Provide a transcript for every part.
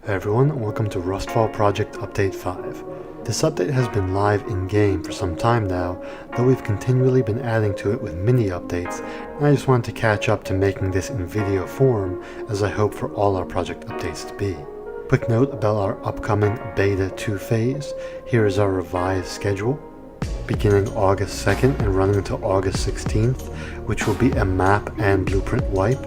Hey everyone, and welcome to Rustfall Project Update 5. This update has been live in-game for some time now, though we've continually been adding to it with mini updates, and I just wanted to catch up to making this in video form, as I hope for all our project updates to be. Quick note about our upcoming Beta 2 phase. Here is our revised schedule, beginning August 2nd and running until August 16th, which will be a map and blueprint wipe.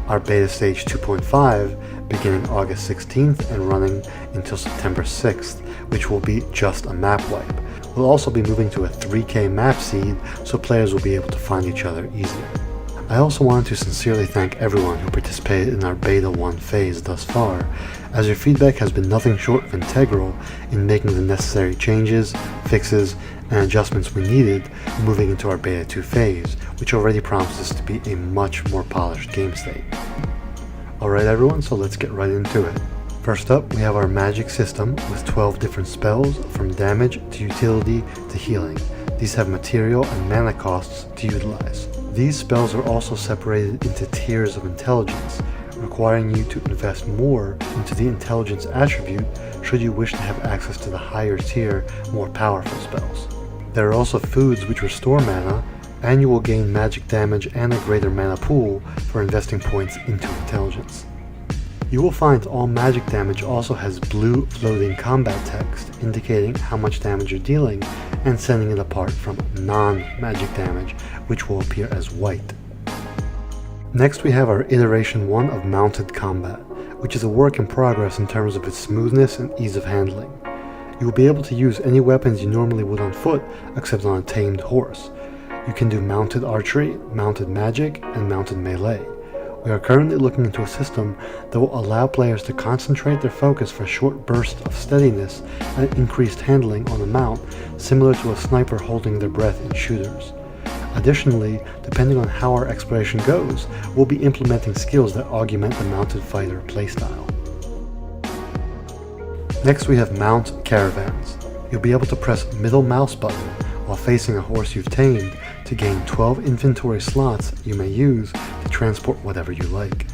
Our Beta Stage 2.5 beginning August 16th and running until September 6th, which will be just a map wipe. We'll also be moving to a 3K map seed, so players will be able to find each other easier. I also wanted to sincerely thank everyone who participated in our Beta 1 phase thus far, as your feedback has been nothing short of integral in making the necessary changes, fixes, and adjustments we needed moving into our Beta 2 phase, which already promises to be a much more polished game state. Alright everyone, so let's get right into it. First up, we have our magic system with 12 different spells, from damage to utility to healing. These have material and mana costs to utilize. These spells are also separated into tiers of intelligence, requiring you to invest more into the intelligence attribute should you wish to have access to the higher tier, more powerful spells. There are also foods which restore mana, and you will gain magic damage and a greater mana pool for investing points into intelligence. You will find all magic damage also has blue floating combat text indicating how much damage you're dealing and setting it apart from non-magic damage, which will appear as white. Next we have our Iteration 1 of Mounted Combat, which is a work in progress in terms of its smoothness and ease of handling. You will be able to use any weapons you normally would on foot except on a tamed horse. You can do mounted archery, mounted magic, and mounted melee. We are currently looking into a system that will allow players to concentrate their focus for short bursts of steadiness and increased handling on a mount, similar to a sniper holding their breath in shooters. Additionally, depending on how our exploration goes, we'll be implementing skills that augment the mounted fighter playstyle. Next we have Mount Caravans. You'll be able to press middle mouse button while facing a horse you've tamed to gain 12 inventory slots you may use to transport whatever you like.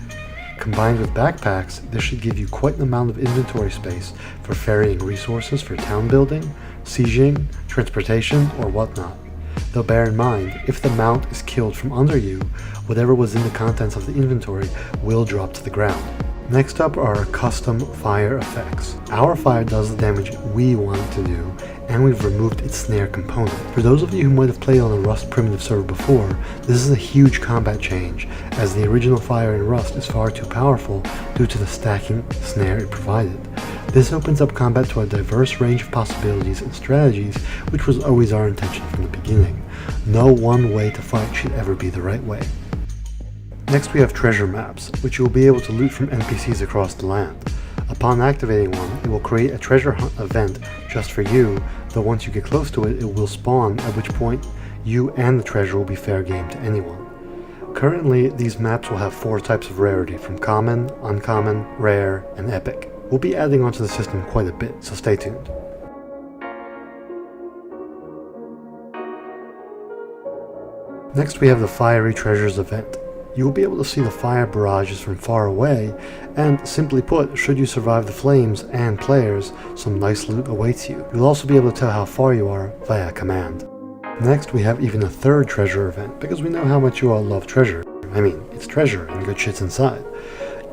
Combined with backpacks, this should give you quite an amount of inventory space for ferrying resources for town building, sieging, transportation, or whatnot. Though bear in mind, if the mount is killed from under you, whatever was in the contents of the inventory will drop to the ground. Next up are our custom fire effects. Our fire does the damage we want it to do, and we've removed its snare component. For those of you who might have played on a Rust primitive server before, this is a huge combat change, as the original fire in Rust is far too powerful due to the stacking snare it provided. This opens up combat to a diverse range of possibilities and strategies, which was always our intention from the beginning. No one way to fight should ever be the right way. Next we have treasure maps, which you will be able to loot from NPCs across the land. Upon activating one, it will create a treasure hunt event just for you, though once you get close to it, it will spawn, at which point you and the treasure will be fair game to anyone. Currently, these maps will have 4 types of rarity, from common, uncommon, rare, and epic. We'll be adding onto the system quite a bit, so stay tuned. Next we have the Fiery Treasures event. You will be able to see the fire barrages from far away, and simply put, should you survive the flames and players, some nice loot awaits you. You'll also be able to tell how far you are via command. Next we have even a third treasure event, because we know how much you all love treasure. I mean, it's treasure and good shit's inside.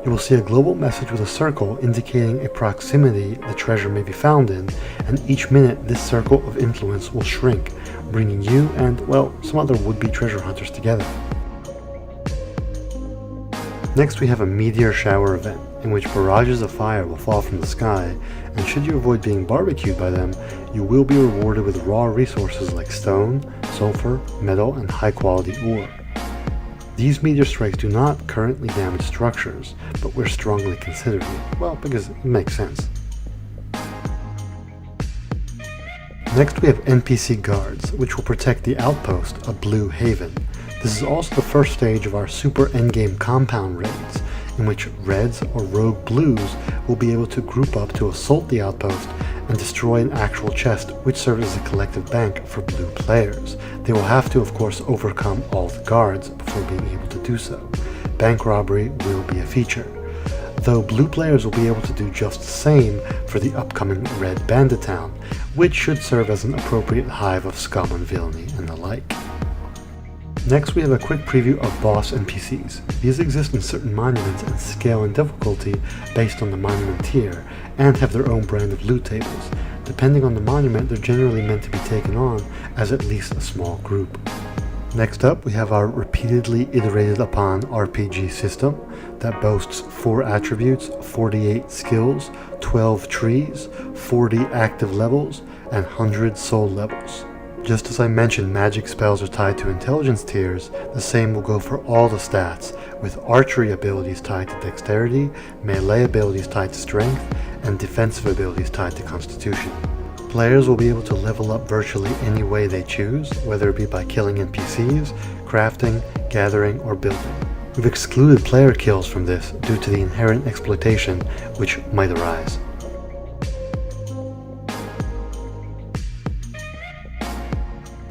You will see a global message with a circle indicating a proximity the treasure may be found in, and each minute this circle of influence will shrink, bringing you and, well, some other would-be treasure hunters together. Next we have a Meteor shower event, in which barrages of fire will fall from the sky, and should you avoid being barbecued by them, you will be rewarded with raw resources like stone, sulfur, metal, and high-quality ore. These meteor strikes do not currently damage structures, but we're strongly considering it, well, because it makes sense. Next we have NPC guards, which will protect the Outpost of Blue Haven. This is also the first stage of our super endgame compound raids, in which reds or rogue blues will be able to group up to assault the outpost and destroy an actual chest, which serves as a collective bank for blue players. They will have to, of course, overcome all the guards before being able to do so. Bank robbery will be a feature. though blue players will be able to do just the same for the upcoming Red Bandit Town, which should serve as an appropriate hive of scum and villainy and the like. Next we have a quick preview of boss NPCs. These exist in certain monuments and scale in difficulty based on the monument tier, and have their own brand of loot tables. Depending on the monument, they're generally meant to be taken on as at least a small group. Next up, we have our repeatedly iterated upon RPG system that boasts 4 attributes, 48 skills, 12 trees, 40 active levels, and 100 soul levels. Just as I mentioned magic spells are tied to intelligence tiers, the same will go for all the stats, with archery abilities tied to dexterity, melee abilities tied to strength, and defensive abilities tied to constitution. Players will be able to level up virtually any way they choose, whether it be by killing NPCs, crafting, gathering, or building. We've excluded player kills from this due to the inherent exploitation which might arise.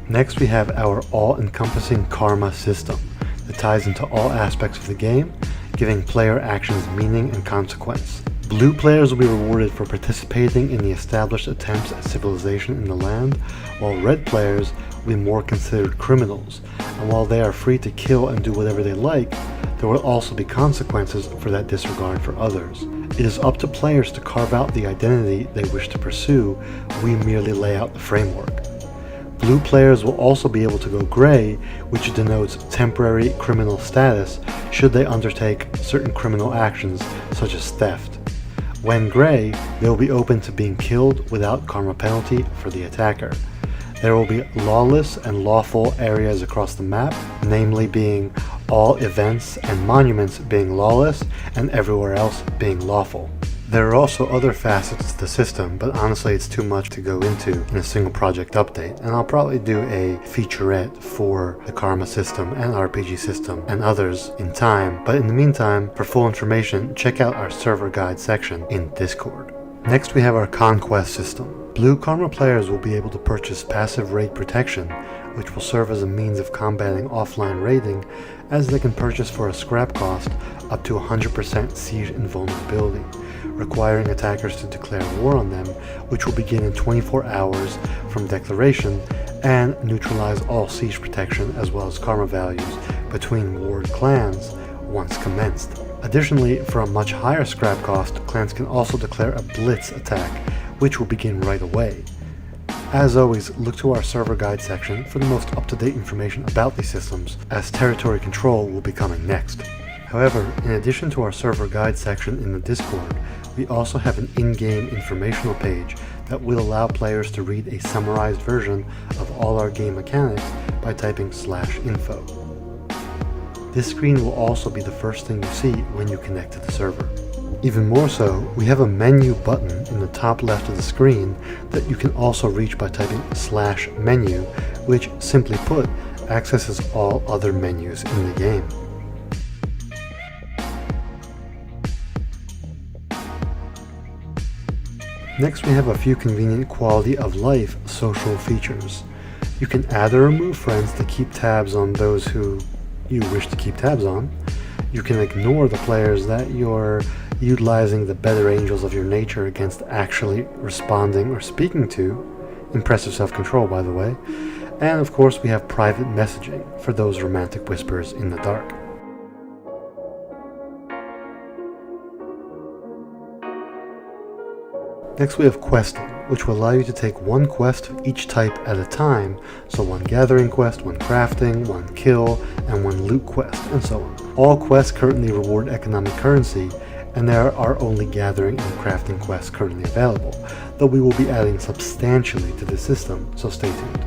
Next we have our all-encompassing karma system that ties into all aspects of the game, giving player actions meaning and consequence. Blue players will be rewarded for participating in the established attempts at civilization in the land, while red players will be more considered criminals, and while they are free to kill and do whatever they like, there will also be consequences for that disregard for others. It is up to players to carve out the identity they wish to pursue. We merely lay out the framework. Blue players will also be able to go gray, which denotes temporary criminal status should they undertake certain criminal actions such as theft. When gray, they will be open to being killed without karma penalty for the attacker. There will be lawless and lawful areas across the map, namely being all events and monuments being lawless and everywhere else being lawful. There are also other facets to the system, but honestly it's too much to go into in a single project update, and I'll probably do a featurette for the karma system and RPG system and others in time, but in the meantime, for full information, check out our server guide section in Discord. Next we have our Conquest system. Blue karma players will be able to purchase passive raid protection, which will serve as a means of combating offline raiding, as they can purchase for a scrap cost up to 100% siege invulnerability, requiring attackers to declare war on them, which will begin in 24 hours from declaration, and neutralize all siege protection as well as karma values between warred clans once commenced. Additionally, for a much higher scrap cost, clans can also declare a blitz attack, which will begin right away. As always, look to our server guide section for the most up-to-date information about these systems, as territory control will be coming next. However, in addition to our server guide section in the Discord, we also have an in-game informational page that will allow players to read a summarized version of all our game mechanics by typing /info. This screen will also be the first thing you see when you connect to the server. Even more so, we have a menu button in the top left of the screen that you can also reach by typing /menu, which, simply put, accesses all other menus in the game. Next we have a few convenient quality of life social features. You can add or remove friends to keep tabs on those who you wish to keep tabs on. You can ignore the players that you're utilizing the better angels of your nature against actually responding or speaking to. Impressive self-control, by the way. And of course we have private messaging for those romantic whispers in the dark. Next we have questing, which will allow you to take one quest of each type at a time, so one gathering quest, one crafting, one kill, and one loot quest, and so on. All quests currently reward economic currency, and there are only gathering and crafting quests currently available, though we will be adding substantially to the system, so stay tuned.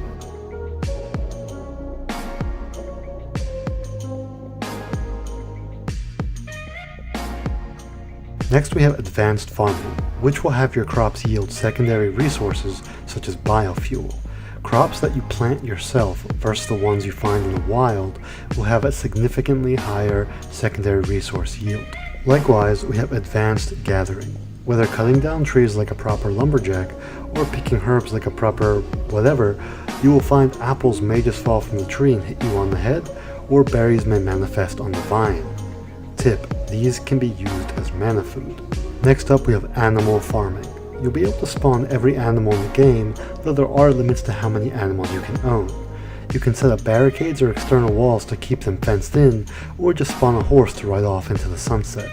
Next we have advanced farming, which will have your crops yield secondary resources such as biofuel. Crops that you plant yourself versus the ones you find in the wild will have a significantly higher secondary resource yield. Likewise, we have advanced gathering. Whether cutting down trees like a proper lumberjack or picking herbs like a proper whatever, you will find apples may just fall from the tree and hit you on the head, or berries may manifest on the vine. Tip: These can be used as mana food. Next up we have animal farming. You'll be able to spawn every animal in the game, though there are limits to how many animals you can own. You can set up barricades or external walls to keep them fenced in, or just spawn a horse to ride off into the sunset.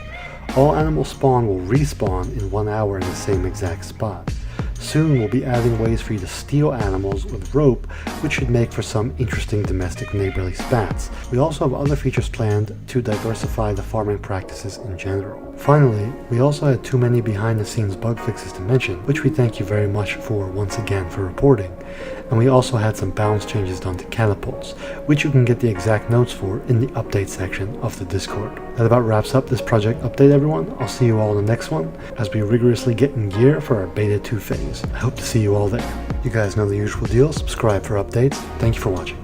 All animal spawn will respawn in 1 hour in the same exact spot. Soon we'll be adding ways for you to steal animals with rope, which should make for some interesting domestic neighborly spats. We also have other features planned to diversify the farming practices in general. Finally, we also had too many behind the scenes bug fixes to mention, which we thank you very much for once again for reporting. And we also had some balance changes done to catapults, which you can get the exact notes for in the update section of the Discord. That about wraps up this project update, everyone. I'll see you all in the next one as we rigorously get in gear for our beta 2 phase. I hope to see you all there. You guys know the usual deal, subscribe for updates. Thank you for watching.